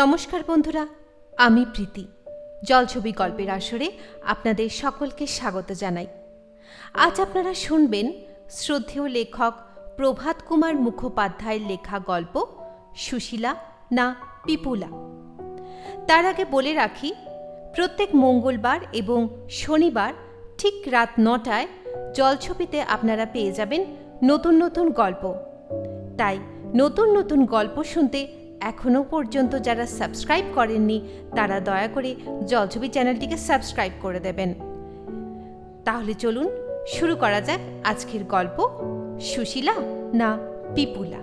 নমস্কার বন্ধুরা, আমি প্রীতি। জলছবি গল্পের আসরে আপনাদের সকলকে স্বাগত জানাই। আজ আপনারা শুনবেন শ্রদ্ধেয় লেখক প্রভাত কুমার মুখোপাধ্যায়ের লেখা গল্প সুশীলা না পিপুলা। তার আগে বলে রাখি, প্রত্যেক মঙ্গলবার এবং শনিবার ঠিক রাত 9টায় জলছবিতে আপনারা পেয়ে যাবেন নতুন নতুন গল্প। তাই নতুন নতুন গল্প শুনতে এখনও পর্যন্ত যারা সাবস্ক্রাইব করেননি তারা দয়া করে জলছবি চ্যানেলটিকে সাবস্ক্রাইব করে দেবেন। তাহলে চলুন শুরু করা যাক আজকের গল্প সুশীলা না পিপুলা।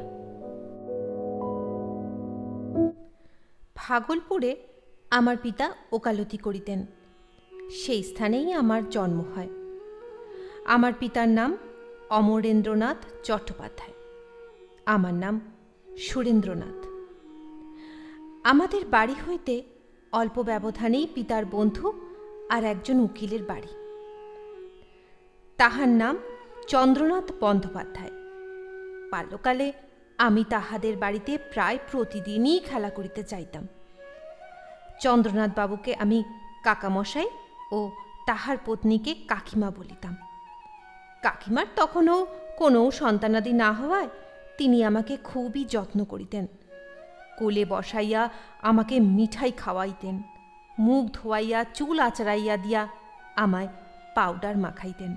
ভাগলপুরে আমার পিতা ওকালতি করিতেন। সেই স্থানেই আমার জন্ম হয়। আমার পিতার নাম অমরেন্দ্রনাথ চট্টোপাধ্যায়, আমার নাম সুরেন্দ্রনাথ। আমাদের বাড়ি হইতে অল্প ব্যবধানেই পিতার বন্ধু আর একজন উকিলের বাড়ি। তাহার নাম চন্দ্রনাথ বন্দ্যোপাধ্যায়। বাল্যকালে আমি তাহাদের বাড়িতে প্রায় প্রতিদিনই খেলা করিতে যাইতাম। চন্দ্রনাথ বাবুকে আমি কাকামশাই ও তাহার পত্নীকে কাকিমা বলিতাম। কাকিমার তখনও কোনো সন্তানাদি না হওয়ায় তিনি আমাকে খুবই যত্ন করিতেন। কোলে বসাইয়া আমাকে মিঠাই খাওয়াইতেন, মুখ ধোয়াইয়া চুল আঁচড়াইয়া দিয়া আমায় পাউডার মাখাইতেন।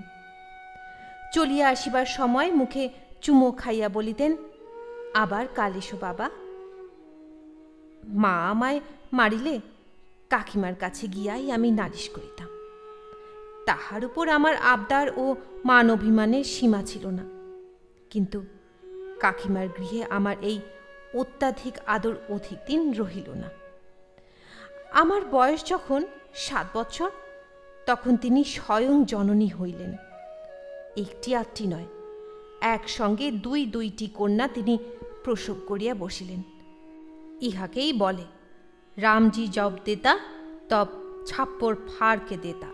চলিয়া আসিবার সময় মুখে চুমো খাইয়া বলিতেন, আবার কাল এসো বাবা। মা আমায় মারিলে কাকিমার কাছে গিয়াই আমি নালিশ করিতাম। তাহার উপর আমার আবদার ও মান অভিমানের সীমা ছিল না। কিন্তু কাকিমার গৃহে আমার এই অত্যাধিক আদর অধিক দিন রহিল না। আমার বয়স যখন 7 বছর, তখন তিনি স্বয়ং জননী হইলেন। একটি আটটি নয়, একসঙ্গে দুইটি কন্যা তিনি প্রসব করিয়া বসিলেন। ইহাকেই বলে রামজি জব দেতা তব ছাপ্পর ফাড়কে দেতা।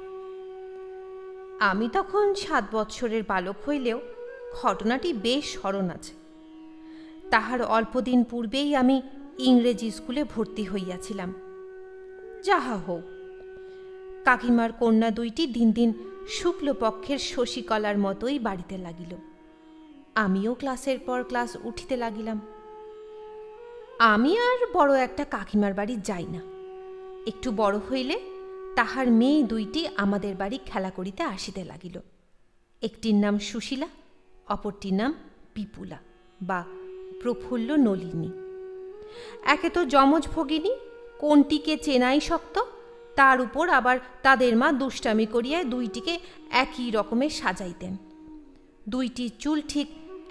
আমি তখন 7 বৎসরের বালক হইলেও ঘটনাটি বেশ স্মরণ আছে। তাহার অল্পদিন পূর্বেই আমি ইংরেজি স্কুলে ভর্তি হইয়াছিলাম। যাহা হোক, কাকিমার কন্যা দুইটি দিন দিন শুক্লপক্ষের শশীকলার মতোই বাড়িতে লাগিল। আমিও ক্লাসের পর ক্লাস উঠিতে লাগিলাম। আমি আর বড় একটা কাকিমার বাড়ি যাই না। একটু বড় হইলে তাহার মেয়ে দুইটি আমাদের বাড়ি খেলা করিতে আসিতে লাগিল। একটির নাম সুশীলা, অপরটির নাম পিপুলা বা প্রফুল্ল নলিনী। একে তো যমজ ভগিনী, কোনটিকে চেনাই শক্ত, তার উপর আবার তাদের মা দুষ্টামি করিয়া দুইটিকে একই রকমে সাজাইতেন। দুইটির চুল ঠিক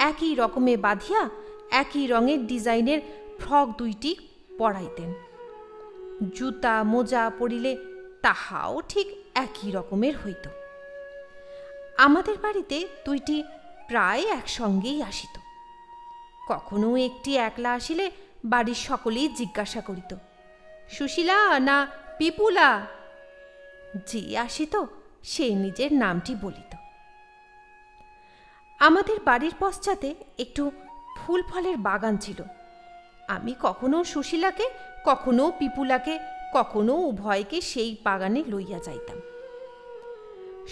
একই রকমে বাঁধিয়া একই রঙের ডিজাইনের ফ্রক দুইটি পরাইতেন। জুতা মোজা পরিলে তাহাও ঠিক একই রকমের হইত। আমাদের বাড়িতে দুইটি প্রায় একসঙ্গেই আসিত। কখনো একটি একলা আসিলে বাড়ির সকলেই জিজ্ঞাসা করিত, সুশীলা না পিপুলা? যে আসিত সে নিজের নামটি বলিত। আমাদের বাড়ির পশ্চাতে একটু ফুল ফলের বাগান ছিল। আমি কখনো সুশীলাকে, কখনো পিপুলাকে, কখনো উভয়কে সেই বাগানে লইয়া যাইতাম।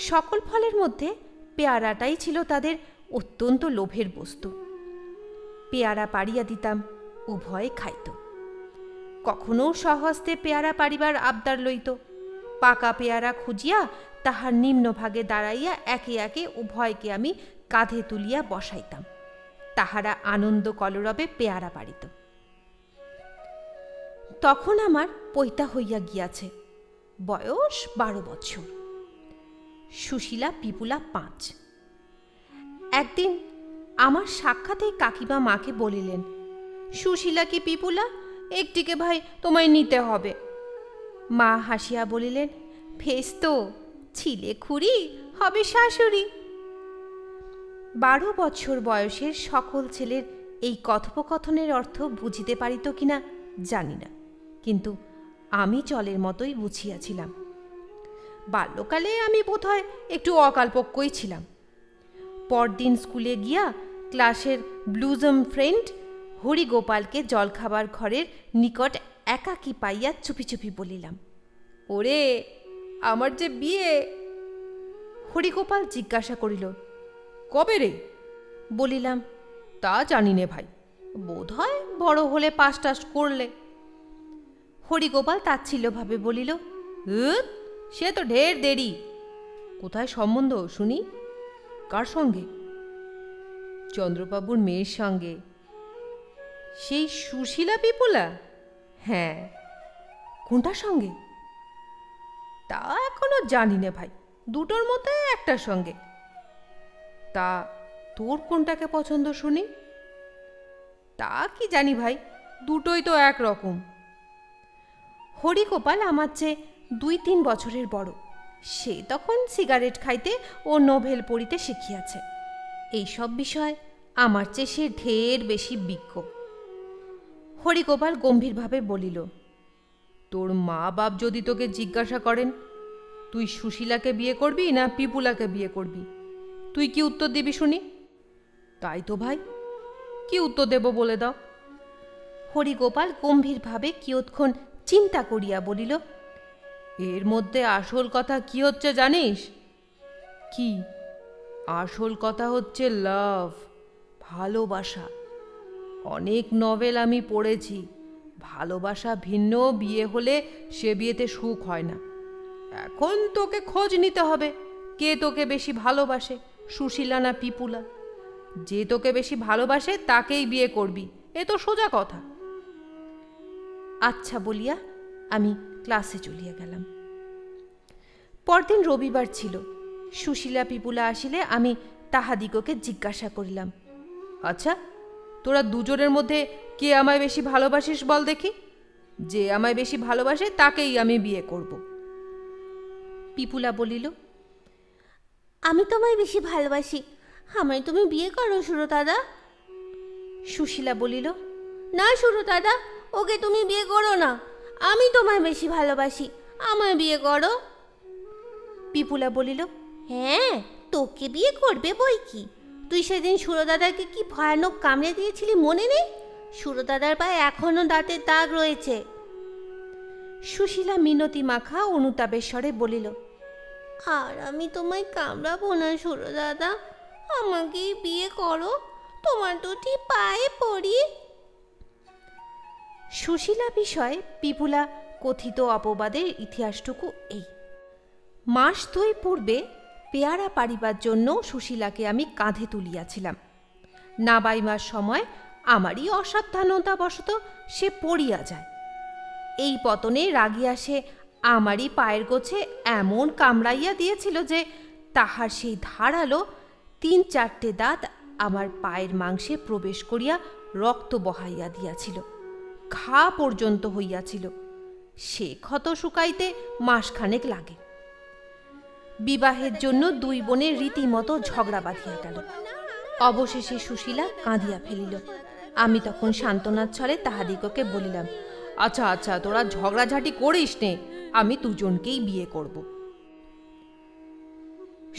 সকল ফলের মধ্যে পেয়ারাটাই ছিল তাদের অত্যন্ত লোভের বস্তু। পেয়ারা পাড়িয়া দিতাম, উভয়ে খাইত। কখনো স্বহস্তে পেয়ারা পাড়িবার আবদার লইত। পাকা পেয়ারা খুঁজিয়া তাহার নিম্নভাগে দাঁড়াইয়া একে একে উভয়কে আমি কাঁধে তুলিয়া বসাইতাম। তাহারা আনন্দ কলরবে পেয়ারা পাড়িত। তখন আমার পৈতা হইয়া গিয়াছে, বয়স 12 বৎসর। সুশীলা পিপুলা 5। একদিন আমার সাক্ষাতেই কাকিমা মাকে বলিলেন, সুশীলা কি পিপুলা, একটিকে ভাই তোমায় নিতে হবে। মা হাসিয়া বলিলেন, ফেস তো, ছিলে খুড়ি হবে শাশুড়ি। 12 বছর বয়সের সকল ছেলের এই কথোপকথনের অর্থ বুঝিতে পারিত কিনা জানি না, কিন্তু আমি জলের মতোই বুঝিয়াছিলাম। বাল্যকালে আমি বোধহয় একটু অকাল্পক্যই ছিলাম। পরদিন স্কুলে গিয়া ক্লাসের ব্লুজম ফ্রেন্ড হরিগোপালকে জলখাবার ঘরের নিকট একাকী পাইয়া চুপি চুপি বলিলাম, ওরে আমার যে বিয়ে। হরিগোপাল জিজ্ঞাসা করিল, কবে রে? বলিলাম, তা জানি নে ভাই, বোধ হয় বড় হলে পাস টাস করলে। হরিগোপাল তাচ্ছিল্যভাবে বলিল, সে তো ঢের দেরি। কোথায় সম্বন্ধ শুনি? কার সঙ্গে? চন্দ্রবাবুর মেয়ের সঙ্গে। সেই সুশীলা পিপুলা? হ্যাঁ। কোনটার সঙ্গে? তা এখনো জানি না ভাই, দুটোর মধ্যে একটার সঙ্গে। তা তোর কোনটাকে পছন্দ শুনি? তা কি জানি ভাই, দুটোই তো একরকম। হরিগোপাল আমার চেয়ে 2-3 বছরের বড়। সে তখন সিগারেট খাইতে ও নোভেল পড়িতে শিখিয়াছে। এইসব বিষয় আমার চেয়ে সে ঢের বেশি বিজ্ঞ। হরিগোপাল গম্ভীরভাবে বলিল, তোর মা বাপ যদি তোকে জিজ্ঞাসা করেন তুই সুশীলাকে বিয়ে করবি না পিপুলাকে বিয়ে করবি, তুই কি উত্তর দিবি শুনি? তাই তো ভাই, কি উত্তর দেব বলে দাও। হরিগোপাল গম্ভীরভাবে কিয়ৎক্ষণ চিন্তা করিয়া বলিল, এর মধ্যে আসল কথা কি হচ্ছে জানিস? কি? আসল কথা হচ্ছে লাভ, ভালোবাসা। অনেক নভেল আমি পড়েছি, ভালোবাসা ভিন্ন, বিয়ে হলে সে বিয়েতে সুখ হয় না। এখন তোকে খোঁজ নিতে হবে কে তোকে বেশি ভালোবাসে, সুশীলা না পিপুলা। যে তোকে বেশি ভালোবাসে তাকেই বিয়ে করবি, এ তো সোজা কথা। আচ্ছা বলিয়া আমি ক্লাসে চলিয়া গেলাম। পরদিন রবিবার ছিল। সুশীলা পিপুলা আসিলে আমি তাহাদিগকে জিজ্ঞাসা করিলাম, আচ্ছা তোরা দুজনের মধ্যে কে আমায় বেশি ভালোবাসিস বল দেখি। যে আমায় বেশি ভালোবাসে তাকেই আমি বিয়ে করব। পিপুলা বলিল, আমি তোমায় বেশি ভালোবাসি, আমায় তুমি বিয়ে করো সুরদাদা। সুশীলা বলিল, না সুরদাদা, ওকে তুমি বিয়ে করো না, আমি তোমায় বেশি ভালোবাসি, আমায় বিয়ে করো। পিপুলা বলিল, হ্যাঁ তোকে বিয়ে করবে বই কি। তুই সেদিন সুরদাদাকে কি ভয়ানক কামড়ে দিয়েছিলি মনে নেই? সুরদাদার পায়ে এখনো দাঁতের দাগ রয়েছে। সুশীলা মিনতি মাখা অনুতাপের স্বরে বলিল, আর আমি তোমায় কামড়াবো না সুরদাদা, আমাকেই বিয়ে করো, তোমার দুটি পায়ে পড়ি। সুশীলা বিষয়ে পিপুলা কথিত অপবাদের ইতিহাসটুকু এই। মাস 2 পূর্বে পেয়ারা পাড়িবার জন্য সুশীলাকে আমি কাঁধে তুলিয়াছিলাম। নাবাইবার সময় আমারই অসাবধানতাবশত সে পড়িয়া যায়। এই পতনে রাগিয়া সে আমারই পায়ের গোছে এমন কামড়াইয়া দিয়েছিল যে তাহার সেই ধারালো 3-4টে দাঁত আমার পায়ের মাংসে প্রবেশ করিয়া রক্ত বহাইয়া দিয়াছিল। ঘা পর্যন্ত হইয়াছিল। সে ক্ষত শুকাইতে মাসখানেক লাগে। বিবাহের জন্য 2 বোনের রীতিমতো ঝগড়া বাঁধিয়া গেল। অবশেষে সুশীলা কাঁদিয়া ফেলিল। আমি তখন সান্ত্বনার ছলে তাহাদিগকে বলিলাম, আচ্ছা আচ্ছা তোরা ঝগড়াঝাটি করিস নে, আমি দুজনকেই বিয়ে করব।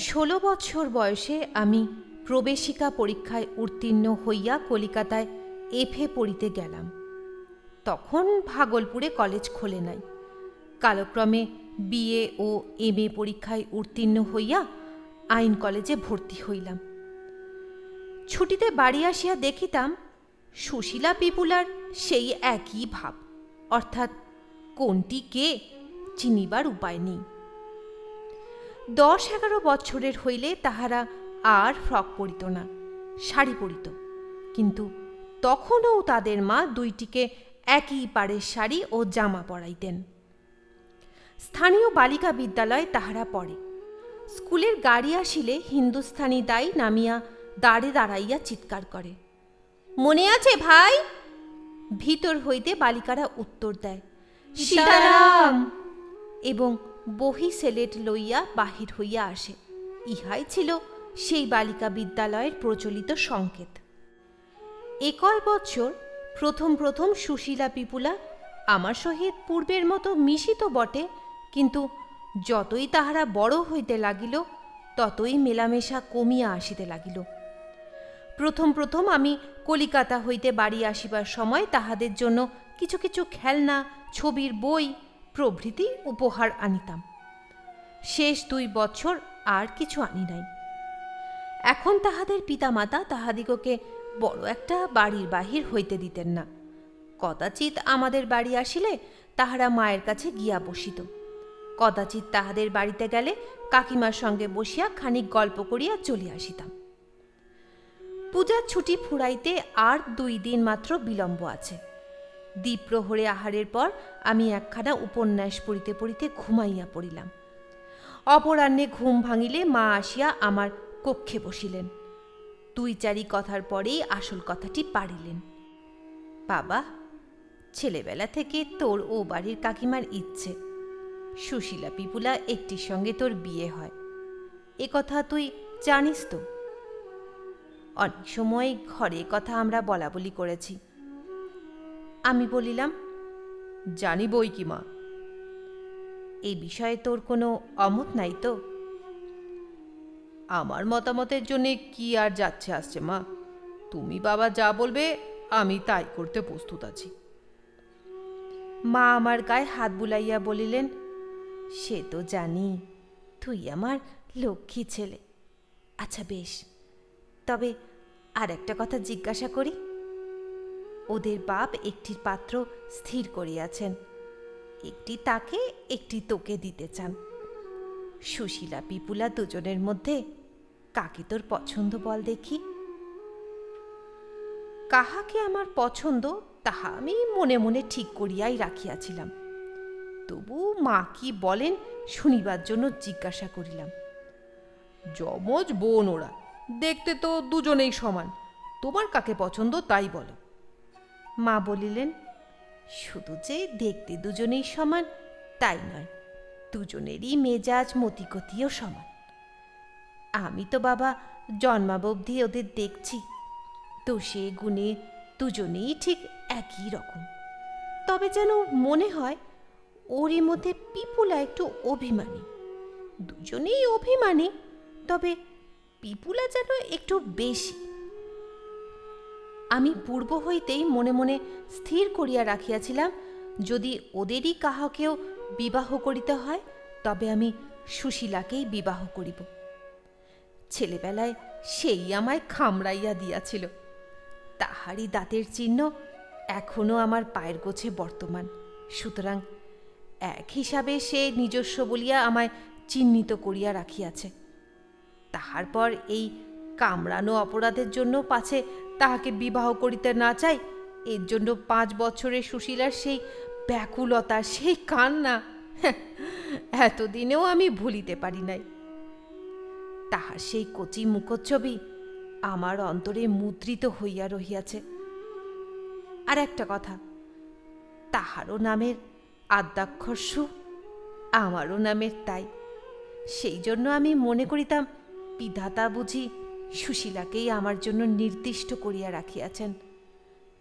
16 বছর বয়সে আমি প্রবেশিকা পরীক্ষায় উত্তীর্ণ হইয়া কলিকাতায় এফএ পড়িতে গেলাম। তখন ভাগলপুরে কলেজ খোলে নাই। কালক্রমে বিএ ও এমএ পরীক্ষায় উত্তীর্ণ হইয়া আইন কলেজে ভর্তি হইলাম। ছুটিতে বাড়ি আসিয়া দেখিতাম সুশীলা পিপুলার সেই একই ভাব, অর্থাৎ কোনটি কে চিনিবার উপায় নেই। 10-11 বছরের হইলে তাহারা আর ফ্রক পরিত না, শাড়ি পরিত। কিন্তু তখনও তাদের মা দুইটিকে একই পাড়ের শাড়ি ও জামা পরাইতেন। স্থানীয় বালিকা বিদ্যালয়ে তাহারা পড়ে। স্কুলের গাড়ি আসিলে হিন্দুস্থানি দাই নামিয়া দাঁড়ে দাঁড়াইয়া চিৎকার করে, মনে আছে ভাই? ভিতর হইতে বালিকারা উত্তর দেয়, সীতারাম, এবং বহি সেলেট লইয়া বাহির হইয়া আসে। ইহাই ছিল সেই বালিকা বিদ্যালয়ের প্রচলিত সংকেত। একই বৎসর প্রথম প্রথম সুশীলা পিপুলা আমার সহিত পূর্বের মতো মিশিত বটে, কিন্তু যতই তাহারা বড় হইতে লাগিল ততই মেলামেশা কমিয়া আসিতে লাগিল। প্রথম প্রথম আমি কলিকাতা হইতে বাড়ি আসিবার সময় তাহাদের জন্য কিছু কিছু খেলনা, ছবির বই প্রভৃতি উপহার আনিতাম। শেষ 2 বছর আর কিছু আনি নাই। এখন তাহাদের পিতামাতা তাহাদিগকে বড় একটা বাড়ির বাহির হইতে দিতেন না। কদাচিৎ আমাদের বাড়ি আসিলে তাহারা মায়ের কাছে গিয়া বসিত। কদাচিৎ তাহাদের বাড়িতে গেলে কাকিমার সঙ্গে বসিয়া খানিক গল্প করিয়া চলিয়া আসিতাম। পূজার ছুটি ফুরাইতে আর 2 দিন মাত্র বিলম্ব আছে। দ্বিপ্রহরে আহারের পর আমি একখানা উপন্যাস পড়িতে পড়িতে ঘুমাইয়া পড়িলাম। অপরাহ্নে ঘুম ভাঙিলে মা আসিয়া আমার কক্ষে বসিলেন। 2-4 কথার পরেই আসল কথাটি পাড়িলেন। বাবা, ছেলেবেলা থেকে তোর ও বাড়ির কাকিমার ইচ্ছে সুশীলা পিপুলা একটির সঙ্গে তোর বিয়ে হয়, এ কথা তুই জানিস তো? অনেক সময় ঘরে কথা আমরা বলা বলি করেছি। আমি বলিলাম, জানি বই কি মা। এই বিষয়ে তোর কোনো অমত নাই তো? আমার মতামতের জন্যে কি আর যাচ্ছে আসছে মা, তুমি বাবা যা বলবে আমি তাই করতে প্রস্তুত আছি। মা আমার গায়ে হাত বুলাইয়া বলিলেন, সে তো জানি, তুই আমার লক্ষ্মী ছেলে। আচ্ছা বেশ, তবে আর একটা কথা জিজ্ঞাসা করি। ওদের বাপ একটির পাত্র স্থির করিয়াছেন, একটি তাকে একটি তোকে দিতে চান। সুশীলা পিপুলা দুজনের মধ্যে কাকে তোর পছন্দ বল দেখি? কাহাকে আমার পছন্দ তাহা আমি মনে মনে ঠিক করিয়াই রাখিয়াছিলাম, তবু মা কি বলেন শুনিবার জন্য জিজ্ঞাসা করিলাম। যমজ বোন ওরা, দেখতে তো দুজনেই সমান, তোমার কাকে পছন্দ তাই বলো। মা বলিলেন, শুধু যে দেখতে দুজনেই সমান তাই নয়, দুজনেরই মেজাজ মতিগতিও সমান। আমি তো বাবা জন্মাবধি ওদের দেখছি, তো সে গুণে দুজনেই ঠিক একই রকম। তবে যেন মনে হয় ওরই মধ্যে পিপুলা একটু অভিমানী। দুজনেই অভিমানী, তবে পিপুলা যেন একটু বেশি। আমি পূর্ব হইতেই মনে মনে স্থির করিয়া রাখিয়াছিলাম, যদি ওদেরই কাহাকেও বিবাহ করিতে হয় তবে আমি সুশীলাকেই বিবাহ করিব। ছেলেবেলায় সেই আমায় খামড়াইয়া দিয়াছিল, তাহারই দাঁতের চিহ্ন এখনো আমার পায়ের গোছে বর্তমান। সুতরাং এক হিসাবে সে নিজস্ব বলিয়া আমায় চিহ্নিত করিয়া রাখিয়াছে। তাহার পর এই কামড়ানো অপরাধের জন্য পাছে তাহাকে বিবাহ করিতে না চাই, এর জন্য 5 বছরের সুশীলার সেই ব্যাকুলতা, সেই কান্না এতদিনেও আমি ভুলিতে পারি নাই। তাহার সেই কচি মুখচ্ছবি আমার অন্তরে মুদ্রিত হইয়া রহিয়াছে। আর একটা কথা, তাহারও নামের আদ্যাক্ষর সু, আমারও নামের তাই। সেই জন্য আমি মনে করিতাম বিধাতা বুঝি সুশীলাকেই আমার জন্য নির্দিষ্ট করিয়া রাখিয়াছেন।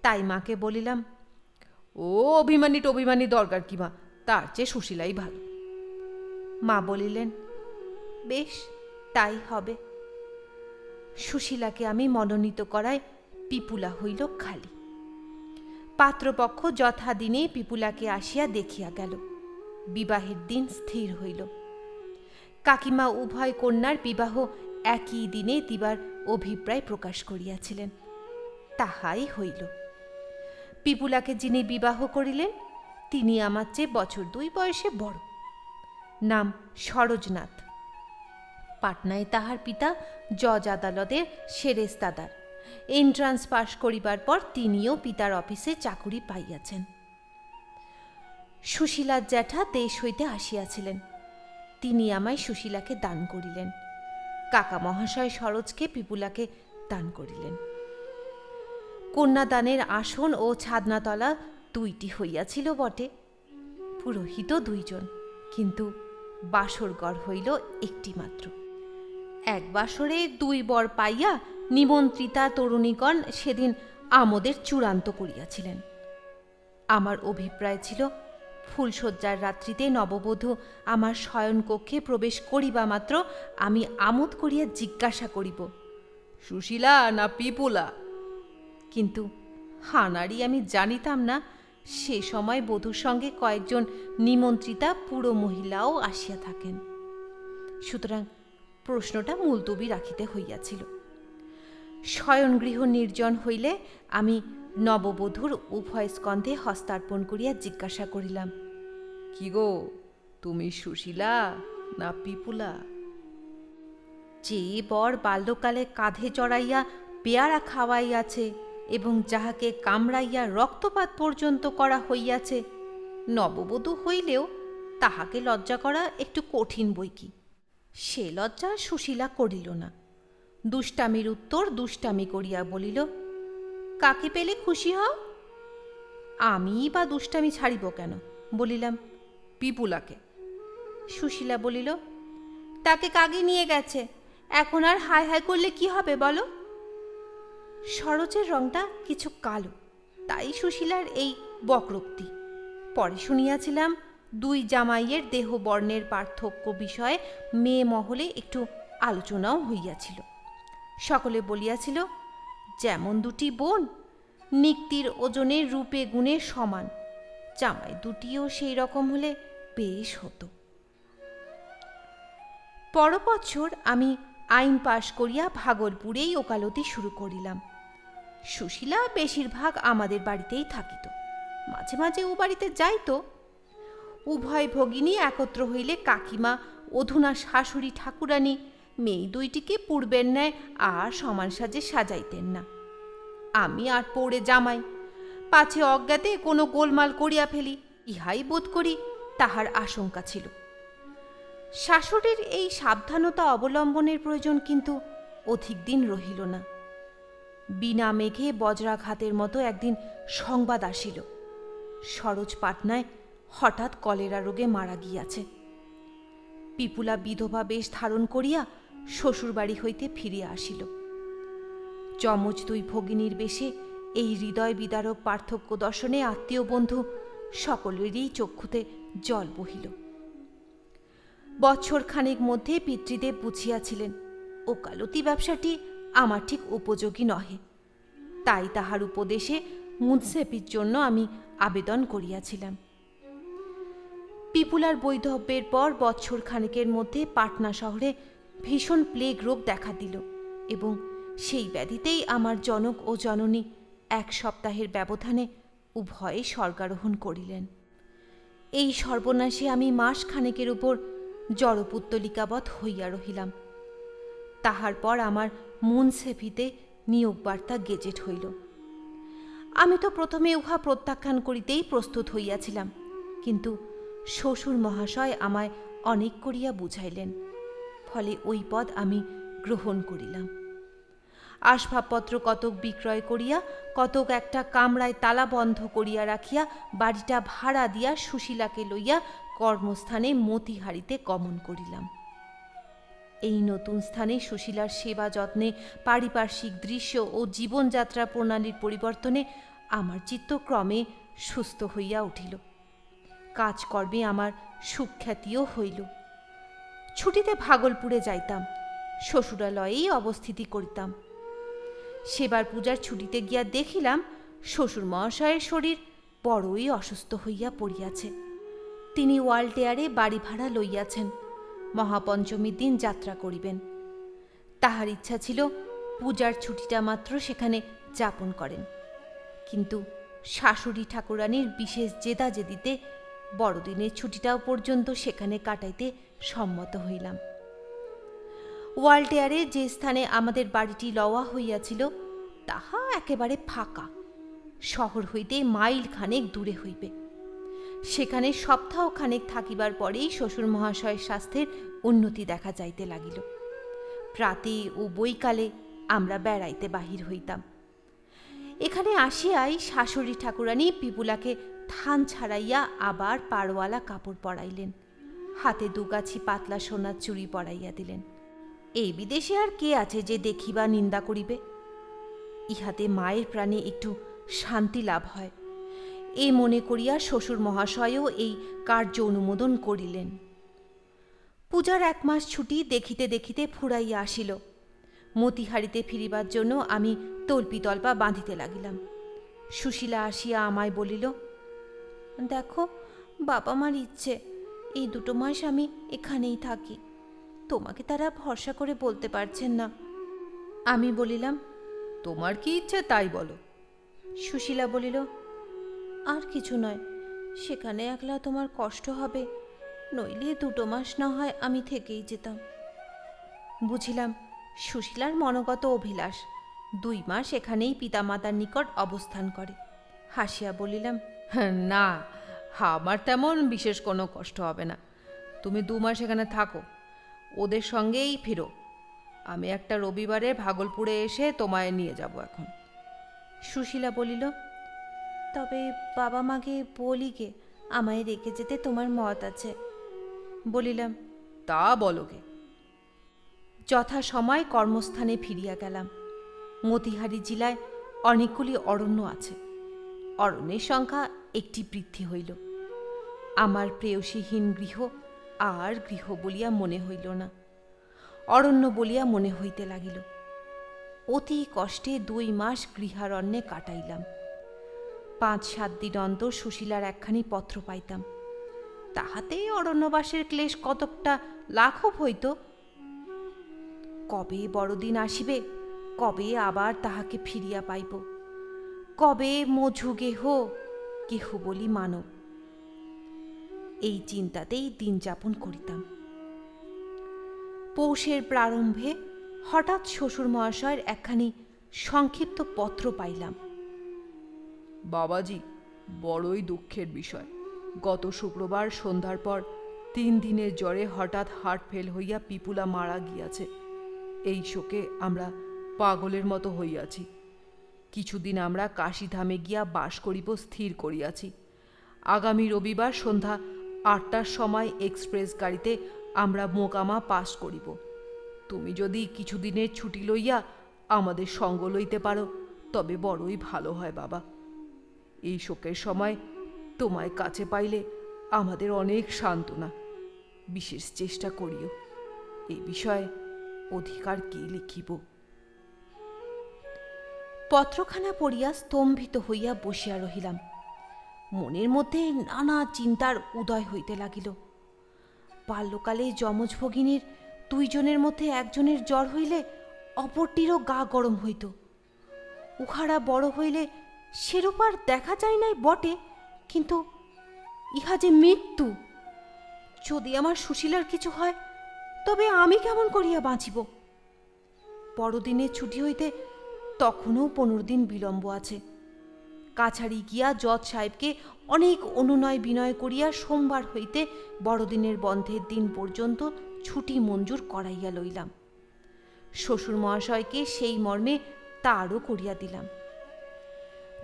তাই মাকে বলিলাম, ও অভিমানী টভিমানী দরকার কি মা, তার চেয়ে সুশীলাই ভালো। মা বলিলেন, বেশ তাই হবে। সুশীলাকে আমি মনোনীত করায় পিপুলা হইল খালি। পাত্রপক্ষ যথাদিনে পিপুলাকে আসিয়া দেখিয়া গেল। বিবাহের দিন স্থির হইল। কাকিমা উভয় কন্যার বিবাহ একই দিনে দিবার অভিপ্রায় প্রকাশ করিয়াছিলেন। তাহাই হইল। পিপুলাকে যিনি বিবাহ করিলেন তিনি আমার চেয়ে বছর 2 বয়সে বড়। নাম সরোজনাথ। পাটনায় তাহার পিতা জজ আদালতের সেরেস্তাদার। এন্ট্রান্স পাশ করিবার পর তিনিও পিতার অফিসে চাকুরি পাইয়াছেন। সুশীলার জ্যাঠা দেশ হইতে আসিয়াছিলেন, তিনি আমায় সুশীলাকে দান করিলেন। কাকা মহাশয় সরোজকে পিপুলাকে দান করিলেন। কন্যাদানের আসন ও ছাদনাতলা 2টি হইয়াছিল বটে, পুরোহিত 2 জন, কিন্তু বাসরঘর হইল একটি মাত্র। এক বাসরে 2 বর পাইয়া নিমন্ত্রিতা তরুণীগণ সেদিন আমোদের চূড়ান্ত করিয়াছিলেন। আমার অভিপ্রায় ছিল ফুলশয্যার রাত্রিতে নববধূ আমার শয়নকক্ষে প্রবেশ করিবা মাত্র আমি আমোদ করিয়া জিজ্ঞাসা করিব, সুশীলা না পিপুলা? কিন্তু হানারি আমি জানিতাম না সে সময় বধূর সঙ্গে কয়েকজন নিমন্ত্রিতা পুরো মহিলাও আসিয়া থাকেন। সুতরাং প্রশ্নটা মুলতবি রাখিতে হইয়াছিল। শয়নগৃহ নির্জন হইলে আমি নববধূর উভয় স্কন্ধে হস্তার্পণ করিয়া জিজ্ঞাসা করিলাম, কি গো, তুমি সুশীলা না পিপুলা? যে বর বাল্যকালে কাঁধে চড়াইয়া পেয়ারা খাওয়াইয়াছে এবং যাহাকে কামড়াইয়া রক্তপাত পর্যন্ত করা হইয়াছে, নববধূ হইলেও তাহাকে লজ্জা করা একটু কঠিন বই কি। সে লজ্জা সুশীলা করিল না। দুষ্টামির উত্তর দুষ্টামি করিয়া বলিল, কাকে পেলে খুশি হও? আমি বা দুষ্টামি ছাড়িব কেন? বলিলাম, পিপুলাকে। সুশীলা বলিল, তাকে কাকে নিয়ে গেছে, এখন আর হাই হাই করলে কি হবে বলো? সরোজের রংটা কিছু কালো, তাই সুশীলার এই বক্রোক্তি। পরে শুনিয়াছিলাম দুই জামাইয়ের দেহ বর্ণের পার্থক্য বিষয়ে মেয়ে মহলে একটু আলোচনাও হইয়াছিল। সকলে বলিয়াছিল, যেমন দুটি বোন, নিক্তির ওজনে রূপে গুণে সমান, জামাই দুটিও সেই রকম হলে বেশ হতো। পর বছর আমি আইন পাশ করিয়া ভাগলপুরেই ওকালতি শুরু করিলাম। সুশীলা বেশিরভাগ আমাদের বাড়িতেই থাকিত, মাঝে মাঝে ও বাড়িতে যাইত। উভয় ভগিনী একত্র হইলে কাকিমা, অধুনা শাশুড়ি ঠাকুরানী মেয়ে দুইটিকে পূর্বের ন্যায় আর সমান সাজে সাজাইতেন না। আমি আর পৌড়ে জামাই, পাছে অজ্ঞাতে কোনো গোলমাল করিয়া ফেলি, ইহাই বোধ করি তাহার আশঙ্কা ছিল। শাশুড়ির এই সাবধানতা অবলম্বনের প্রয়োজন কিন্তু অধিক দিন রহিল না। বিনা মেঘে বজ্রাঘাতের মতো একদিন সংবাদ আসিল, সরোজ পাটনায় হঠাৎ কলেরা রোগে মারা গিয়াছে। পিপুলা বিধবা বেশ ধারণ করিয়া শ্বশুরবাড়ি হইতে ফিরিয়া আসিল। যমজ দুই ভগিনীর বেশে এই হৃদয় বিদারক পার্থক্য দর্শনে আত্মীয় বন্ধু সকলেরই চক্ষুতে জল বহিল। বছর খানেক মধ্যে পিতৃদেব বুঝিয়াছিলেন ওকালতি ব্যবসাটি আমার ঠিক উপযোগী নহে, তাই তাহার উপদেশে মুন্সেফির জন্য আমি আবেদন করিয়াছিলাম। পিপুলার বৈধব্যের পর বছর খানেকের মধ্যে পাটনা শহরে ভীষণ প্লেগ রোগ দেখা দিল এবং সেই ব্যাধিতেই আমার জনক ও জননী এক সপ্তাহের ব্যবধানে উভয়ে স্বর্গারোহণ করিলেন। এই সর্বনাশে আমি মাস খানেকের উপর জড়পুত্তলিকাবৎ হইয়া রহিলাম। তাহার পর আমার মুন্সেফিতে নিয়োগ বার্তা গেজেট হইল। আমি তো প্রথমে উহা প্রত্যাখ্যান করিতেই প্রস্তুত হইয়াছিলাম, কিন্তু শ্বশুর মহাশয় আমায় অনেক করিয়া বুঝাইলেন, ফলে ওই পদ আমি গ্রহণ করিলাম। আসবাবপত্র কতক বিক্রয় করিয়া, কতক একটা কামরায় তালা বন্ধ করিয়া রাখিয়া বাড়িটা ভাড়া দিয়া সুশীলাকে লইয়া কর্মস্থানে মতিহারিতে গমন করিলাম। এই নতুন স্থানে সুশীলার সেবা যত্নে, পারিপার্শ্বিক দৃশ্য ও জীবনযাত্রা প্রণালীর পরিবর্তনে আমার চিত্ত ক্রমে সুস্থ হইয়া উঠিল। কাজকর্মে আমার সুখ্যাতিও হইল। ছুটিতে ভাগলপুরে যাইতাম, শ্বশুরালয়েই অবস্থিতি করিতাম। সেবার পূজার ছুটিতে গিয়া দেখিলাম শ্বশুর মহাশয়ের শরীর বড়ই অসুস্থ হইয়া পড়িয়াছে। তিনি ওয়ালটেয়ারে বাড়ি ভাড়া লইয়াছেন, মহাপঞ্চমীর দিন যাত্রা করিবেন। তাহার ইচ্ছা ছিল পূজার ছুটিটা মাত্র সেখানে যাপন করেন, কিন্তু শাশুড়ি ঠাকুরানীর বিশেষ জেদাজেদিতে বড়দিনের ছুটিটাও পর্যন্ত সেখানে কাটাইতে সম্মত হইলাম। ওয়ালটেয়ারে যে স্থানে আমাদের বাড়িটি লওয়া হইয়াছিল তাহা একেবারে ফাঁকা, শহর হইতে মাইল খানেক দূরে হইবে। সেখানে সপ্তাহখানেক থাকিবার পরেই শ্বশুর মহাশয়ের স্বাস্থ্যের উন্নতি দেখা যাইতে লাগিল। প্রাতে ও বৈকালে আমরা বেড়াইতে বাহির হইতাম। এখানে আসিয়াই শাশুড়ি ঠাকুরানী পিপুলাকে থান ছাড়াইয়া আবার পাড়ওয়ালা কাপড় পরাইলেন, হাতে দুগাছি পাতলা সোনার চুড়ি পরাইয়া দিলেন। এই বিদেশে আর কে আছে যে দেখিবা নিন্দা করিবে? ইহাতে মায়ের প্রাণে একটু শান্তি লাভ হয়, এই মনে করিয়া শ্বশুর মহাশয়ও এই কার্য অনুমোদন করিলেন। পূজার 1 মাস ছুটি দেখিতে দেখিতে ফুরাইয়া আসিল। মতিহারিতে ফিরিবার জন্য আমি তল্পিতল্পা বাঁধিতে লাগিলাম। সুশীলা আসিয়া আমায় বলিল, দেখো, বাবা মার ইচ্ছে এই 2 মাস আমি এখানেই থাকি। তোমাকে তারা ভরসা করে বলতে পারছেন না। আমি বলিলাম, তোমার কি ইচ্ছে তাই বলো। সুশীলা বলিল, আর কিছু নয়, সেখানে একলা তোমার কষ্ট হবে, নইলে 2 মাস না হয় আমি থেকেই যেতাম। বুঝিলাম সুশীলার মনোগত অভিলাষ 2 মাস এখানেই পিতামাতার নিকট অবস্থান করে। হাসিয়া বলিলাম, না, আমার তেমন বিশেষ কোনো কষ্ট হবে না। তুমি 2 মাস এখানে থাকো, ওদের সঙ্গেই ফিরো। আমি একটা রবিবারে ভাগলপুরে এসে তোমায় নিয়ে যাব এখন। সুশীলা বলিল, তবে বাবা মাকে বলি গে, আমায় রেখে যেতে তোমার মত আছে। বলিলাম, তা বলো গে। যথাসময় কর্মস্থানে ফিরিয়া গেলাম। মতিহারি জেলায় অনেকগুলি অরণ্য আছে। অরণ্যের সংখ্যা একটি বৃদ্ধি হইল। আমার প্রেয়সীহীন গৃহ আর গৃহ বলিয়া মনে হইল না, অরণ্য বলিয়া মনে হইতে লাগিল। অতি কষ্টে 2 মাস গৃহারণ্যে কাটাইলাম। 5-7 দিন অন্তর সুশীলার একখানি পত্র পাইতাম, তাহাতেই অরণ্যবাসের ক্লেশ কতকটা লাঘব হইত। কবে বড়দিন আসিবে, কবে আবার তাহাকে ফিরিয়া পাইব, কবে মঝু গেহ কেহ বলি মানব, এই চিন্তাতেই দিন যাপন করিতাম। পৌষের প্রারম্ভে হঠাৎ শ্বশুর মহাশয়ের একখানি সংক্ষিপ্ত পত্র পাইলাম। বাবাজি, বড়ই দুঃখের বিষয়। গত শুক্রবার সন্ধ্যার পর 3 দিনের জ্বরে হঠাৎ হার্ট ফেল হইয়া পিপুলা মারা গিয়াছে। এই শোকে আমরা পাগলের মতো হইয়াছি। কিছুদিন আমরা কাশীধামে গিয়া বাস করিব স্থির করিয়াছি। আগামী রবিবার সন্ধ্যা 8টার সময় এক্সপ্রেস গাড়িতে আমরা মোকামা পাস করিব। তুমি যদি কিছুদিনের ছুটি লইয়া আমাদের সঙ্গ লইতে পারো তবে বড়ই ভালো হয় বাবা। এই শোকের সময় তোমায় কাছে পাইলে আমাদের অনেক সান্ত্বনা। বিশেষ চেষ্টা করিও। এই বিষয়ে অধিকার কি লিখিব। পত্রখানা পড়িয়া স্তম্ভিত হইয়া বসিয়া রহিলাম। মনের মধ্যে নানা চিন্তার উদয় হইতে লাগিল। বাল্যকালে যমজ ভগিনীর 2 জনের মধ্যে একজনের জ্বর হইলে অপরটিরও গা গরম হইত। উহারা বড় হইলে সেরূপ আর দেখা যায় নাই বটে, কিন্তু ইহা যে মৃত্যু। যদি আমার সুশীলার কিছু হয় তবে আমি কেমন করিয়া বাঁচিব? বড়দিনের ছুটি হইতে তখনও 15 দিন বিলম্ব আছে। কাছারি গিয়া জজ সাহেবকে অনেক অনুনয় বিনয় করিয়া সোমবার হইতে বড়দিনের বন্ধের দিন পর্যন্ত ছুটি মঞ্জুর করাইয়া লইলাম। শ্বশুর মহাশয়কে সেই মর্মে তারও করিয়া দিলাম।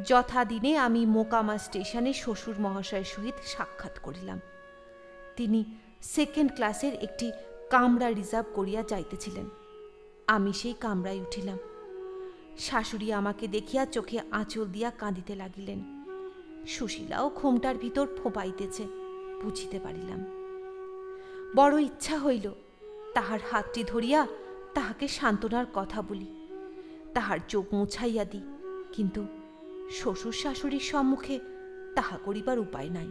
যথাদিনে আমি মোকামা স্টেশনে শ্বশুর মহাশয়ের সহিত সাক্ষাৎ করিলাম। তিনি 2nd ক্লাসের একটি কামরা রিজার্ভ করিয়া যাইতেছিলেন। আমি সেই কামরায় উঠিলাম। শাশুড়ি আমাকে দেখিয়া চোখে আঁচল দিয়া কাঁদিতে লাগিলেন। সুশীলাও ঘোমটার ভিতর ফোঁপাইতেছে, বুঝিতে পারিলাম। বড় ইচ্ছা হইল তাহার হাতটি ধরিয়া তাহাকে সান্ত্বনার কথা বলি, তাহার চোখ মুছাইয়া দিই, কিন্তু শ্বশুর শাশুড়ির সম্মুখে তাহা করিবার উপায় নাই।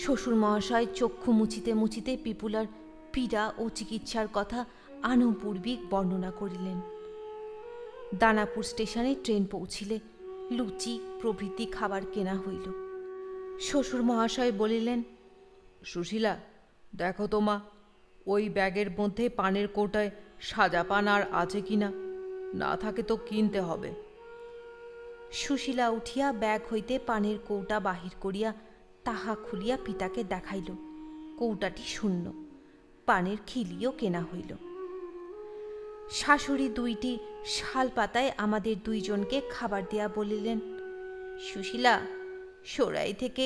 শ্বশুর মহাশয় চক্ষু মুছিতে মুছিতে পিপুলার পীড়া ও চিকিৎসার কথা আনুপূর্বিক বর্ণনা করিলেন। দানাপুর স্টেশনে ট্রেন পৌঁছিলে লুচি প্রভৃতি খাবার কেনা হইল। শ্বশুর মহাশয় বলিলেন, সুশীলা, দেখো তো মা, ওই ব্যাগের মধ্যে পানের কৌটায় সাজা পান আর আছে কিনা। না থাকে তো কিনতে হবে। সুশীলা উঠিয়া ব্যাগ হইতে পানের কৌটা বাহির করিয়া তাহা খুলিয়া পিতাকে দেখাইল। কৌটাটি শূন্য, পানের খিলিও কেনা হইল। শাশুড়ি 2টি শাল পাতায় আমাদের 2 জনকে খাবার দেয়া বলিলেন, সুশীলা, সরাই থেকে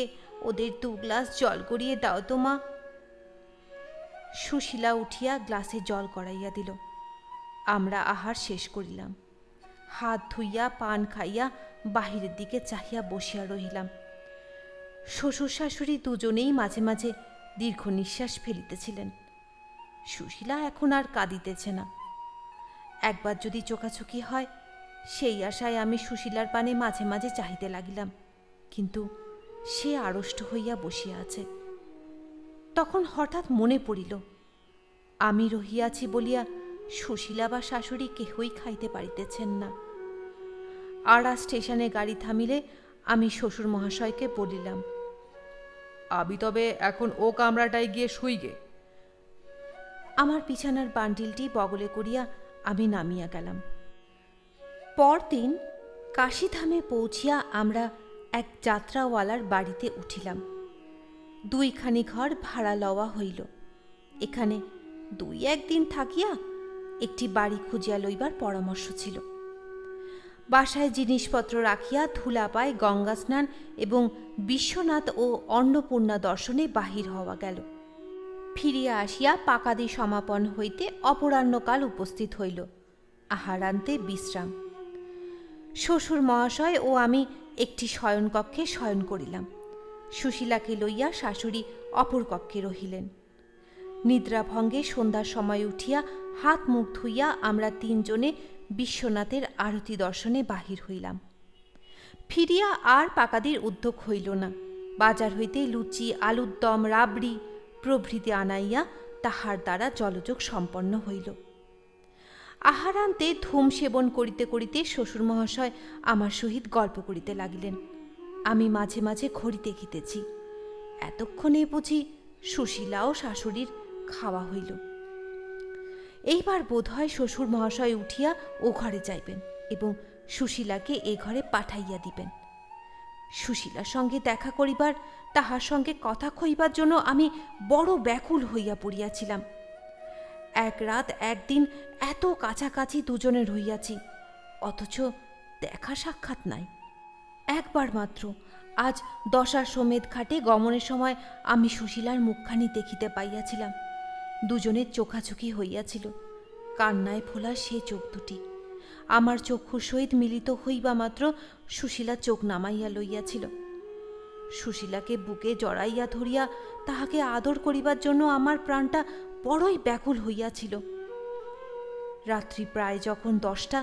ওদের 2 গ্লাস জল করিয়ে দাও তো মা। সুশীলা উঠিয়া গ্লাসে জল করাইয়া দিল। আমরা আহার শেষ করিলাম। হাত ধুইয়া পান খাইয়া বাহিরের দিকে চাহিয়া বসিয়া রহিলাম। শ্বশুর শাশুড়ি 2 জনেই মাঝে মাঝে দীর্ঘ নিঃশ্বাস ফেলিতেছিলেন। সুশীলা এখন আর কাঁদিতেছে না। একবার যদি চোখাচোখি হয় সেই আশায় আমি সুশীলার পানে মাঝে মাঝে চাহিতে লাগিলাম, কিন্তু সে আড়ষ্ট হইয়া বসিয়া আছে। তখন হঠাৎ মনে পড়িল, আমি রহিয়াছি বলিয়া সুশীলা বা শাশুড়ি কেহই খাইতে পারিতেছেন না। আড়া স্টেশনে গাড়ি থামিলে আমি শ্বশুর মহাশয়কে বলিলাম, আমি তবে এখন ও কামরাটায় গিয়ে শুই গে। আমার বিছানার বান্ডিলটি বগলে করিয়া আমি নামিয়া গেলাম। পরদিন কাশীধামে পৌঁছিয়া আমরা এক যাত্রাওয়ালার বাড়িতে উঠিলাম। 2খানি ঘর ভাড়া লওয়া হইল। এখানে 2-1 দিন থাকিয়া একটি বাড়ি খুঁজিয়া লইবার পরামর্শ ছিল। বাসায় জিনিসপত্র রাখিয়া ধুলা পায় গঙ্গা স্নান এবং বিশ্বনাথ ও অন্নপূর্ণা দর্শনে বাহির হওয়া গেল। ফিরিয়া আসিয়া পাকাদি সমাপন হইতে অপরাহ্নকাল উপস্থিত হইল। আহারান্তে বিশ্রাম। শ্বশুর মহাশয় ও আমি একটি শয়নকক্ষে শয়ন করিলাম। সুশীলাকে লইয়া শাশুড়ি অপর কক্ষে রহিলেন। নিদ্রাভঙ্গে সন্ধ্যার সময় উঠিয়া হাত মুখ ধুইয়া আমরা 3 জনে বিশ্বনাথের আরতি দর্শনে বাহির হইলাম। ফিরিয়া আর পাকাদির উদ্যোগ হইল না। বাজার হইতে লুচি, আলুর দম, রাবড়ি প্রভৃতি আনাইয়া তাহার দ্বারা জলযোগ সম্পন্ন হইল। আহারান্তে ধূম সেবন করিতে করিতে শ্বশুর মহাশয় আমার সহিত গল্প করিতে লাগিলেন। আমি মাঝে মাঝে ঘড়ি দেখিতেছি। এতক্ষণে বুঝি সুশীলা ও শাশুড়ির খাওয়া হইল। এইবার বোধহয় শ্বশুর মহাশয় উঠিয়া ও ঘরে যাইবেন এবং সুশীলাকে এ ঘরে পাঠাইয়া দিবেন। সুশীলার সঙ্গে দেখা করিবার, তাহার সঙ্গে কথা কইবার জন্য আমি বড় ব্যাকুল হইয়া পড়িয়াছিলাম। 1 রাত 1 দিন এত কাছাকাছি দুজনে রহিয়াছি, অথচ দেখা সাক্ষাৎ নাই। একবার মাত্র আজ দশার সমেত ঘাটে গমনের সময় আমি সুশীলার মুখখানি দেখিতে পাইয়াছিলাম। দুজনের চোখাচোখি হইয়াছিল। কান্নায় ফোলা সে চোখ দুটি আমার চক্ষুর সহিত মিলিত হইবা মাত্র সুশীলা চোখ নামাইয়া লইয়াছিল। সুশীলাকে বুকে জড়াইয়া ধরিয়া তাহাকে আদর করিবার জন্য আমার প্রাণটা বড়ই ব্যাকুল হইয়াছিল। রাত্রি প্রায় যখন 10টা,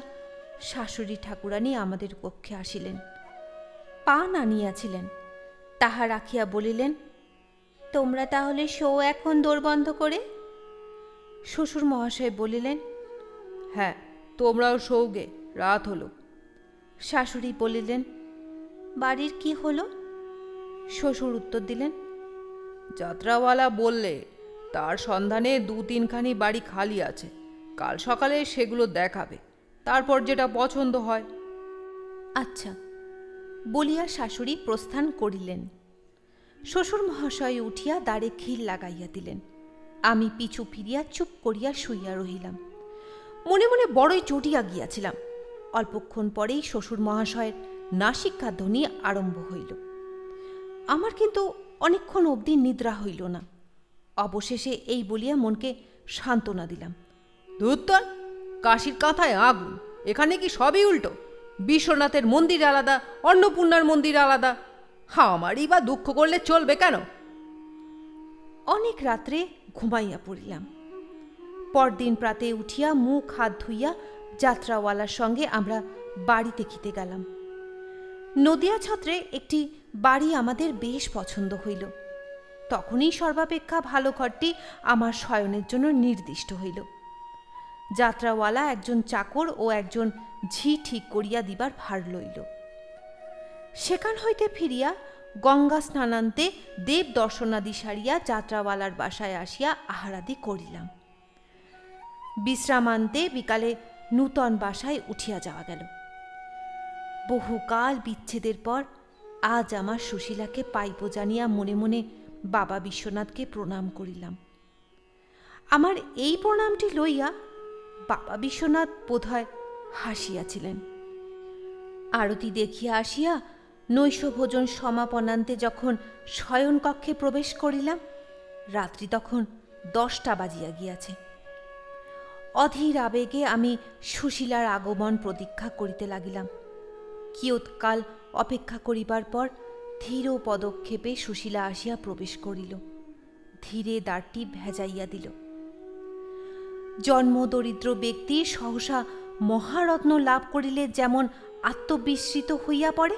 শাশুড়ি ঠাকুরানী আমাদের কক্ষে আসিলেন। পান আনিয়াছিলেন। তাহা রাখিয়া বলিলেন, তোমরা তাহলে শো এখন দোর বন্ধ করে। শ্বশুর মহাশয় বলিলেন, হ্যাঁ, তোমরাও শোগে, রাত হলো। শাশুড়ি বলিলেন, বাড়ির কি হলো? শ্বশুর উত্তর দিলেন, যাত্রাওয়ালা বললে তার সন্ধানে 2-3খানি বাড়ি খালি আছে, কাল সকালে সেগুলো দেখাবে, তারপর যেটা পছন্দ হয়। আচ্ছা বলিয়া শাশুড়ি প্রস্থান করিলেন। শ্বশুর মহাশয় উঠিয়া দ্বারে খিল লাগাইয়া দিলেন। আমি পিছু ফিরিয়া চুপ করিয়া শুইয়া রহিলাম। মনে মনে বড়ই চটিয়া গিয়াছিলাম। অল্পক্ষণ পরেই শ্বশুর মহাশয়ের নাসিকা ধ্বনি আরম্ভ হইল। আমার কিন্তু অনেকক্ষণ অবধি নিদ্রা হইল না। অবশেষে এই বলিয়া মনকে সান্ত্বনা দিলাম, ধুত্তর, কাশির কাঁথায় আগুন, এখানে কি সবই উল্টো? বিশ্বনাথের মন্দির আলাদা, অন্নপূর্ণার মন্দির আলাদা। আমারই বা দুঃখ করলে চলবে কেন? অনেক রাত্রে ঘুমাইয়া পড়িলাম। পরদিন প্রাতে উঠিয়া মুখ হাত ধুইয়া যাত্রাওয়ালার সঙ্গে আমরা বাড়ি দেখিতে গেলাম। নদিয়া ছত্রে একটি বাড়ি আমাদের বেশ পছন্দ হইল। তখনই সর্বাপেক্ষা ভালো ঘরটি আমার শয়নের জন্য নির্দিষ্ট হইল। যাত্রাওয়ালা একজন চাকর ও একজন ঝি ঠিক করিয়া দিবার ভার লইল। সেখান হইতে ফিরিয়া গঙ্গা স্নানান্তে দেব দর্শনাদি সারিয়া যাত্রাওয়ালার বাসায় আসিয়া আহারাদি করিলাম। বিশ্রামান্তে বিকালে নূতন বাসায় উঠিয়া যাওয়া গেল। বহুকাল বিচ্ছেদের পর আজ আমার সুশীলাকে পাইব জানিয়া মনে মনে বাবা বিশ্বনাথকে প্রণাম করিলাম। আমার এই প্রণামটি লইয়া বাবা বিশ্বনাথ বোধহয় হাসিয়াছিলেন। আরতি দেখিয়া আসিয়া নৈশভোজন সমাপনান্তে যখন শয়নকক্ষে প্রবেশ করিলাম, রাত্রি তখন 10টা বাজিয়া গিয়াছে। অধীর আবেগে আমি সুশীলার আগমন প্রতীক্ষা করিতে লাগিলাম। কিয়ৎকাল অপেক্ষা করিবার পর ধীর পদক্ষেপে সুশীলা আসিয়া প্রবেশ করিল। ধীরে দ্বারটি ভেজাইয়া দিল। জন্মদরিদ্র ব্যক্তি সহসা মহারত্ন লাভ করিলে যেমন আত্মবিস্মৃত হইয়া পড়ে,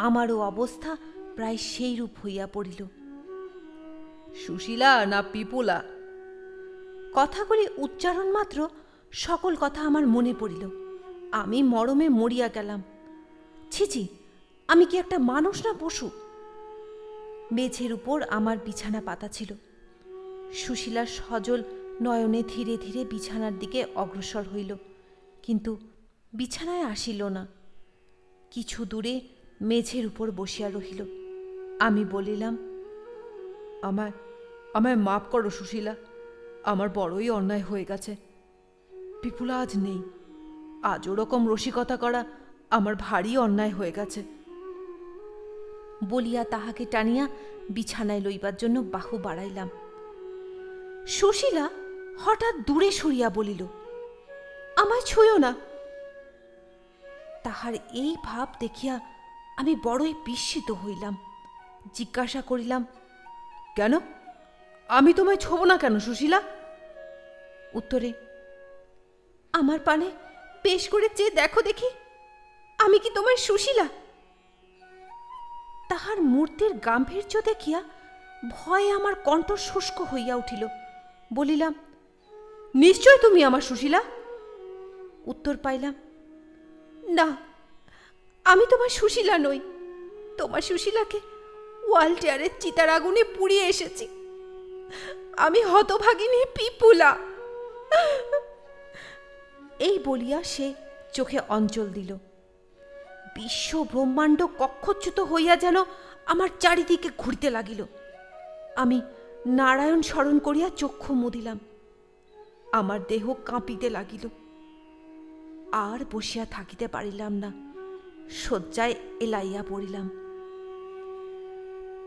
আমারও অবস্থা প্রায় সেই রূপ হইয়া পড়িল। সুশীলা না পিপুলা? কথাগুলি উচ্চারণ মাত্র সকল কথা আমার মনে পড়িল। আমি মরমে মরিয়া গেলাম। ছিছি, আমি কি একটা মানুষ না পশু? মেঝের উপর আমার বিছানা পাতা ছিল। সুশীলার সজল নয়নে ধীরে ধীরে বিছানার দিকে অগ্রসর হইল, কিন্তু বিছানায় আসিল না। কিছু দূরে মেঝের উপর বসিয়া রহিল। আমি বলিলাম, আমায় আমায় মাফ করো সুশীলা, আমার বড়ই অন্যায় হয়ে গেছে। পিপুলা আজ নেই, আজ ওরকম রসিকতা করা আমার ভারী অন্যায় হয়ে গেছে। বলিয়া তাহাকে টানিয়া বিছানায় লইবার জন্য বাহু বাড়াইলাম। সুশীলা হঠাৎ দূরে সরিয়া বলিল, আমায় ছুঁয়ো না। তাহার এই ভাব দেখিয়া আমি বড়ই বিস্মিত হইলাম। জিজ্ঞাসা করিলাম, কেন? আমি তোমায় ছোব না কেন সুশীলা? উত্তরে, আমার পানে বেশ করে চেয়ে দেখো দেখি, আমি কি তোমার সুশীলা? তাহার মূর্তির গাম্ভীর্য দেখিয়া ভয়ে আমার কণ্ঠ শুষ্ক হইয়া উঠিল। বলিলাম, নিশ্চয় তুমি আমার সুশীলা। উত্তর পাইলাম, না, আমি তোমার সুশীলা নই। তোমার সুশীলাকে ওয়ালটেয়ারের চিতার আগুনে পুড়িয়ে এসেছি। আমি হতভাগিনী পিপুলা। এই বলিয়া সে চোখে অঞ্চল দিল। বিশ্ব ব্রহ্মাণ্ড কক্ষচ্যুত হইয়া যেন আমার চারিদিকে ঘুরতে লাগিল। আমি নারায়ণ স্মরণ করিয়া চক্ষু মুদিলাম। আমার দেহ কাঁপিতে লাগিল। আর বসিয়া থাকিতে পারিলাম না, শয্যায় এলাইয়া পড়িলাম।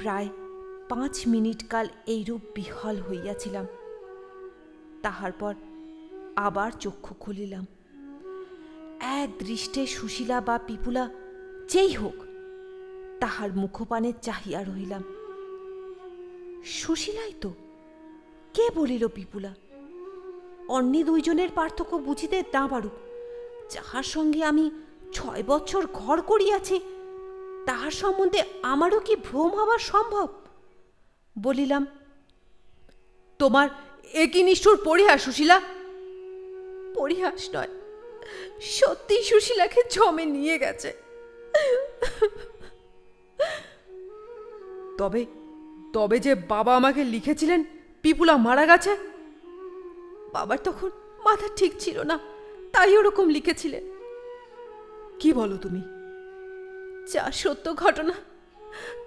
প্রায় 5 মিনিট কাল এইরূপ বিহ্বল হইয়াছিলাম। তাহার পর আবার চক্ষু খুলিলাম। এক দৃষ্টে সুশীলা বা পিপুলা যেই হোক, তাহার মুখপানে চাহিয়া রহিলাম। সুশীলাই তো, কে বলিল পিপুলা? অন্য দুইজনের পার্থক্য বুঝিতে না পারুক, যাহার সঙ্গে আমি 6 বছর ঘর করিয়াছি, তাহার সম্বন্ধে আমারও কি ভ্রম হওয়া সম্ভব? বলিলাম, তোমার একই নিষ্ঠুর পরিহাস সুশীলা। পরিহাস নয়, সত্যি সুশীলাকে জমে নিয়ে গেছে। তবে তবে যে বাবা আমাকে লিখেছিলেন পিপুলা মারা গেছে? বাবার তখন মাথা ঠিক ছিল না, তাই ওরকম লিখেছিলেন। কি বলো তুমি? যা সত্য ঘটনা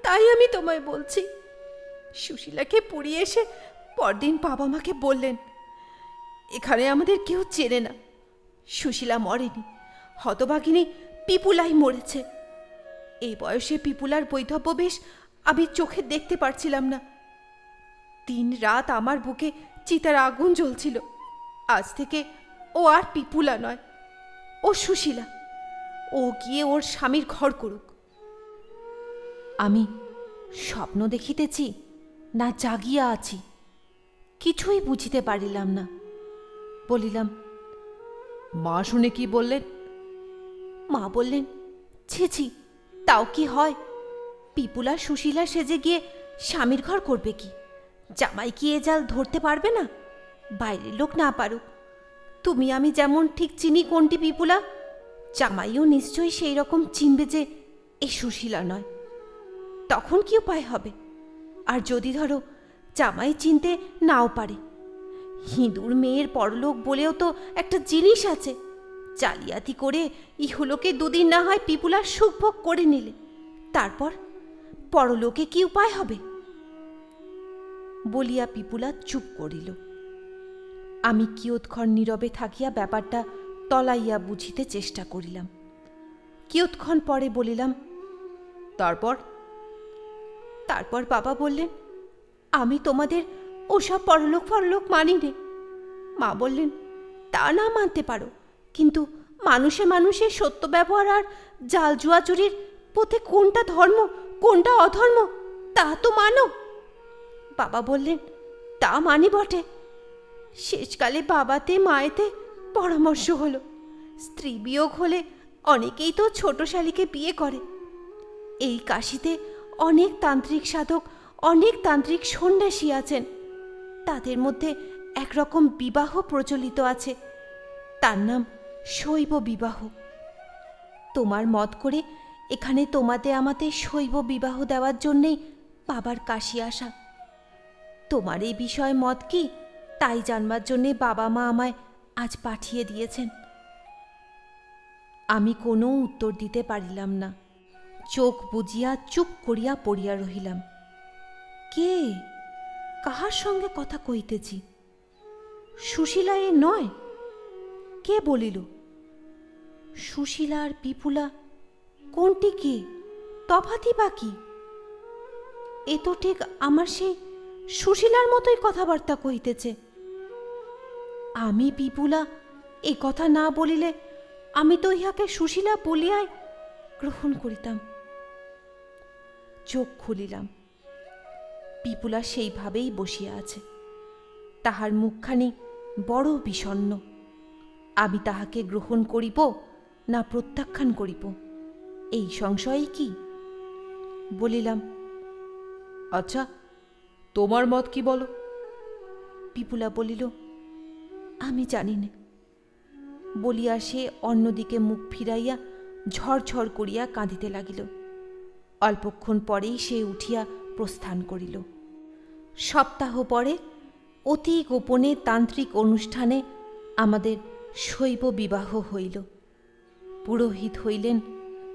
তাই আমি তোমায় বলছি। সুশীলাকে পুড়িয়ে এসে পরদিন বাবা মাকে বললেন, এখানে আমাদের কেউ চেনে না, সুশীলা মরেনি, হতভাগিনী পিপুলাই মরেছে। এই বয়সে পিপুলার বৈধব্য বেশ আমি চোখে দেখতে পারছিলাম না। 3 রাত আমার বুকে চিতার আগুন জ্বলছিল। আজ থেকে ও আর পিপুলা নয়, ও সুশীলা। ও গিয়ে ওর স্বামীর ঘর করুক। আমি স্বপ্ন দেখিতেছি না জাগিয়া আছি, কিছুই বুঝিতে পারিলাম না। বলিলাম, মা শুনে কি বললেন? মা বললেন, ছি ছি, তাও কি হয়? পিপুলা সুশীলা সেজে গিয়ে স্বামীর ঘর করবে কি? জামাই কি এ জাল ধরতে পারবে না? বাইরের লোক না পারুক, তুমি আমি যেমন ঠিক চিনি কোনটি পিপুলা, জামাইও নিশ্চয়ই সেই রকম চিনবে যে এ সুশীলা নয়। তখন কি উপায় হবে? আর যদি ধরো জামাই চিনতে নাও পারে, হিঁদুর মেয়ের পরলোক বলেও তো একটা জিনিস আছে। জালিয়াতি করে ইহলোকে 2 দিন না হয় পিপুলার সুখভোগ করে নিলে, তারপর পরলোকে কি উপায় হবে? বলিয়া পিপুলা চুপ করিল। আমি কিয়ৎক্ষণ নীরবে থাকিয়া ব্যাপারটা তলাইয়া বুঝিতে চেষ্টা করিলাম। কিয়ৎক্ষণ পরে বলিলাম, তারপর? তারপর বাবা বললেন, আমি তোমাদের ওসব পরলোক মানি নে। মা বললেন, তা না মানতে পারো, কিন্তু মানুষে মানুষে সত্য ব্যবহার আর জাল জুয়াচুরির পথে কোনটা ধর্ম কোনটা অধর্ম তা তো মানো। বাবা বললেন, তা মানি বটে। শেষকালে বাবাতে মায়েতে পরামর্শ হলো, স্ত্রী বিয়োগ হলে অনেকেই তো ছোট শালীকে বিয়ে করে। এই কাশিতে অনেক তান্ত্রিক সাধক, অনেক তান্ত্রিক সন্ন্যাসী আছেন। তাদের মধ্যে একরকম বিবাহ প্রচলিত আছে, তার নাম শৈব বিবাহ। তোমার মত করে এখানে তোমাদের আমাদের শৈব বিবাহ দেওয়ার জন্যেই বাবার কাশি আসা। তোমার এই বিষয়ে মত কি তাই জানবার জন্যে বাবা মা আমায় আজ পাঠিয়ে দিয়েছেন। আমি কোনো উত্তর দিতে পারিলাম না। চোখ বুজিয়া চুপ করিয়া পড়িয়া রহিলাম। কে, কাহার সঙ্গে কথা কইতেছি? সুশীলা এ নয়? কে বলিল? সুশীলা আর বিপুলা কোনটি কে, তফাতি বা কি? এ তো ঠিক আমার সেই সুশীলার মতোই কথাবার্তা কহিতেছে। আমি বিপুলা এ কথা না বলিলে আমি তো ইহাকে সুশীলা বলিয়াই গ্রহণ করিতাম। চোখ খুলিলাম। বিপুলা সেইভাবেই বসিয়া আছে। তাহার মুখখানি বড় বিষণ্ণ। আমি তাহাকে গ্রহণ করিব না প্রত্যাখ্যান করিব, এই সংশয়ই কি? বলিলাম, আচ্ছা, তোমার মত কি বলো? বিপুলা বলিল, আমি জানি না। বলিয়া সে অন্যদিকে মুখ ফিরাইয়া ঝরঝর করিয়া কাঁদিতে লাগিল। অল্পক্ষণ পরেই সে উঠিয়া প্রস্থান করিল। সপ্তাহ পরে অতি গোপনে তান্ত্রিক অনুষ্ঠানে আমাদের শৈব বিবাহ হইল। পুরোহিত হইলেন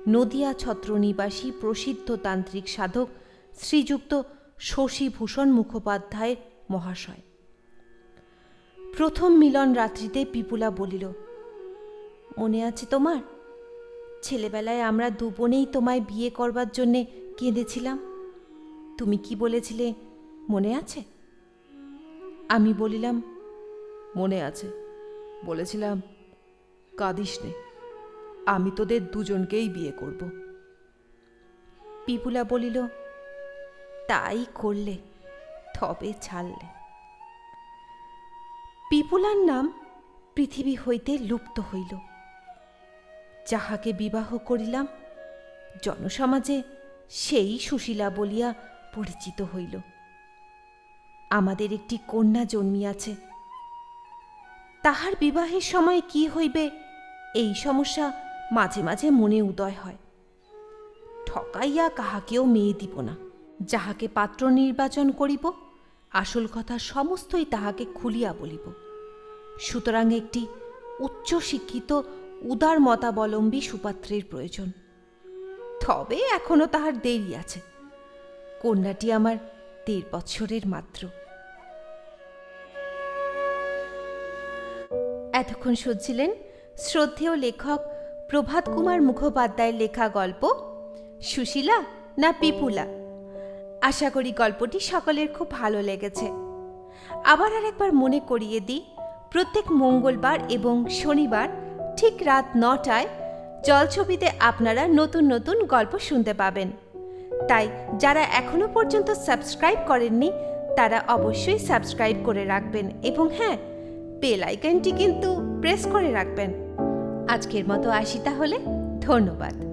নদিয়া ছত্র নিবাসী প্রসিদ্ধ তান্ত্রিক সাধক শ্রীযুক্ত শশীভূষণ মুখোপাধ্যায় মহাশয়। প্রথম মিলন রাত্রিতে বিপুলা বলিল, মনে আছে তোমার? ছেলেবেলায় আমরা দুবোনেই তোমায় বিয়ে করবার জন্যে কেঁদেছিলাম। তুমি কি বলেছিলে মনে আছে? আমি বলিলাম, মনে আছে। বলেছিলাম, কাঁদিস নে, আমি তোদের দুজনকেই বিয়ে করব। বিপুলা বলিল, তাই করলে, তবে ছাড়লে। বিপুলার নাম পৃথিবী হইতে লুপ্ত হইল। যাহাকে বিবাহ করিলাম জনসমাজে সেই সুশীলা বলিয়া পরিচিত হইল। আমাদের একটি কন্যা জন্মিয়াছে। তাহার বিবাহের সময় কি হইবে এই সমস্যা মাঝে মাঝে মনে উদয় হয়। ঠকাইয়া কাহাকেও মেয়ে দিব না। যাহাকে পাত্র নির্বাচন করিব আসল কথা সমস্তই তাহাকে খুলিয়া বলিব। সুতরাং একটি উচ্চশিক্ষিত উদার মতাবলম্বী সুপাত্রের প্রয়োজন। তবে এখনো তাহার দেরি আছে। কন্যাটি আমার ১.৫ বৎসরের মাত্র। এতক্ষণ শুনছিলেন শ্রদ্ধেয় লেখক প্রভাত কুমার মুখোপাধ্যায়ের লেখা গল্প সুশীলা না বিপুলা। আশা করি গল্পটি সকলের খুব ভালো লেগেছে। আবার আরেকবার মনে করিয়ে দিই, প্রত্যেক মঙ্গলবার এবং শনিবার ঠিক রাত ৯টায় জলছবিতে আপনারা নতুন নতুন গল্প শুনতে পাবেন। তাই যারা এখনো পর্যন্ত সাবস্ক্রাইব করেননি তারা অবশ্যই সাবস্ক্রাইব করে রাখবেন এবং হ্যাঁ, বেল আইকনটি কিন্তু প্রেস করে রাখবেন। আজকের মতো আসি তাহলে, ধন্যবাদ।